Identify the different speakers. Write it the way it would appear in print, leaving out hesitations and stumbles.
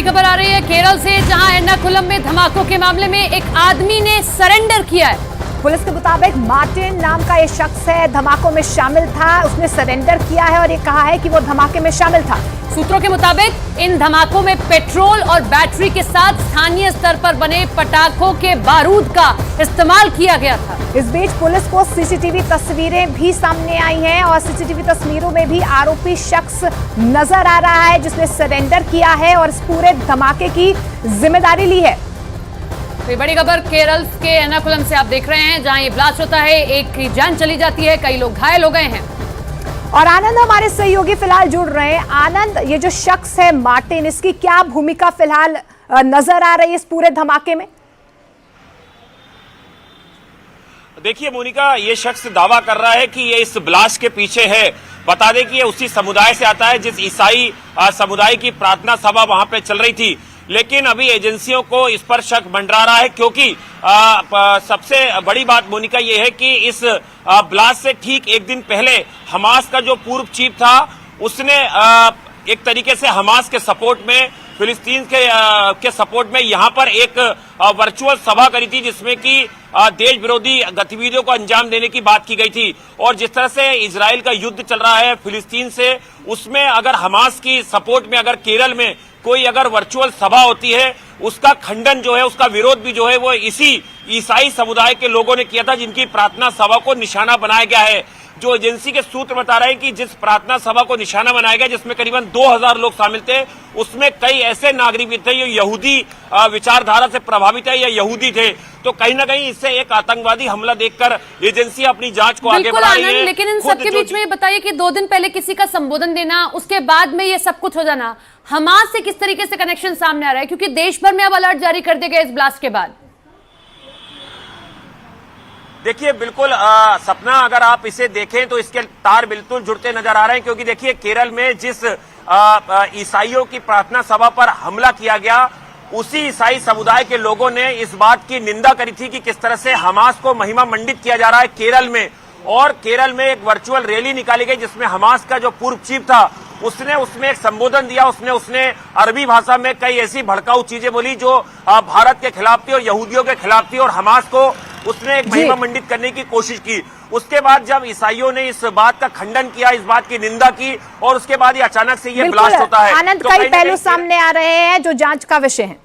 Speaker 1: खबर आ रही है केरल से, जहां एर्नाकुलम में धमाकों के मामले में एक आदमी ने सरेंडर किया है।
Speaker 2: पुलिस के मुताबिक मार्टिन नाम का ये शख्स है, धमाकों में शामिल था। उसने सरेंडर किया है और ये कहा है कि वो धमाके में शामिल था।
Speaker 1: सूत्रों के मुताबिक इन धमाकों में पेट्रोल और बैटरी के साथ स्थानीय स्तर पर बने पटाखों के बारूद का इस्तेमाल किया गया था।
Speaker 2: इस बीच पुलिस को सीसीटीवी तस्वीरें भी सामने आई हैं और सीसीटीवी तस्वीरों में भी आरोपी शख्स नजर आ रहा है जिसने सरेंडर किया है और इस पूरे धमाके की जिम्मेदारी ली है।
Speaker 1: तो बड़ी खबर केरल के एर्नाकुलम से आप देख रहे हैं, जहां ये ब्लास्ट होता है, एक की जान चली जाती है, कई लोग घायल हो गए हैं।
Speaker 2: और आनंद हमारे सहयोगी फिलहाल जुड़ रहे हैं। आनंद, ये जो शख्स है मार्टिन, इसकी क्या भूमिका फिलहाल नजर आ रही है इस पूरे धमाके में?
Speaker 3: देखिए मोनिका, ये शख्स दावा कर रहा है कि ये इस ब्लास्ट के पीछे है। बता दें कि ये उसी समुदाय से आता है जिस ईसाई समुदाय की प्रार्थना सभा वहां पे चल रही थी। लेकिन अभी एजेंसियों को इस पर शक मंडरा रहा है, क्योंकि सबसे बड़ी बात मोनिका ये है कि इस ब्लास्ट से ठीक एक दिन पहले हमास का जो पूर्व चीफ था, उसने एक तरीके से हमास के सपोर्ट में, फिलिस्तीन के सपोर्ट में यहाँ पर एक वर्चुअल सभा करी थी, जिसमें कि देश विरोधी गतिविधियों को अंजाम देने की बात की गई थी। और जिस तरह से इजराइल का युद्ध चल रहा है फिलिस्तीन से, उसमें अगर हमास की सपोर्ट में अगर केरल में कोई अगर वर्चुअल सभा होती है, उसका खंडन जो है, उसका विरोध भी जो है वो इसी ईसाई समुदाय के लोगों ने किया था, जिनकी प्रार्थना सभा को निशाना बनाया गया है। जो एजेंसी के सूत्र बता रहे हैं कि जिस प्रार्थना सभा को निशाना बनाया गया, जिसमें करीबन 2000 लोग शामिल थे, उसमें कई ऐसे नागरिक भी थे जो यहूदी विचारधारा से प्रभावित है या यहूदी थे। तो कहीं ना कहीं इससे एक आतंकवादी हमला देखकर एजेंसी अपनी जांच को आगे बढ़ा रही है।
Speaker 1: लेकिन इन सबके बीच में ये बताइए कि 2 दिन पहले किसी का संबोधन देना, उसके बाद में ये सब कुछ हो जाना, हमास से किस तरीके से कनेक्शन सामने आ रहा है? क्योंकि देश भर में अब अलर्ट जारी कर दिया गया इस ब्लास्ट के बाद।
Speaker 3: देखिए बिल्कुल सपना, अगर आप इसे देखें तो इसके तार बिल्कुल जुड़ते नजर आ रहे हैं, क्योंकि देखिए केरल में जिस ईसाइयों की प्रार्थना सभा पर हमला किया गया, उसी ईसाई समुदाय के लोगों ने इस बात की निंदा करी थी कि किस तरह से हमास को महिमा मंडित किया जा रहा है केरल में। और केरल में एक वर्चुअल रैली निकाली गई, जिसमें हमास का जो पूर्व चीफ था, उसने उसमें एक संबोधन दिया। उसने अरबी भाषा में कई ऐसी भड़काऊ चीजें बोली जो भारत के खिलाफ थी और यहूदियों के खिलाफ थी, और हमास को उसने एक महिमा मंडित करने की कोशिश की। उसके बाद जब ईसाइयों ने इस बात का खंडन किया, इस बात की निंदा की, और उसके बाद ही अचानक से ये ब्लास्ट होता है।
Speaker 2: आनंद, कई पहलू सामने आ रहे हैं जो जांच का विषय है।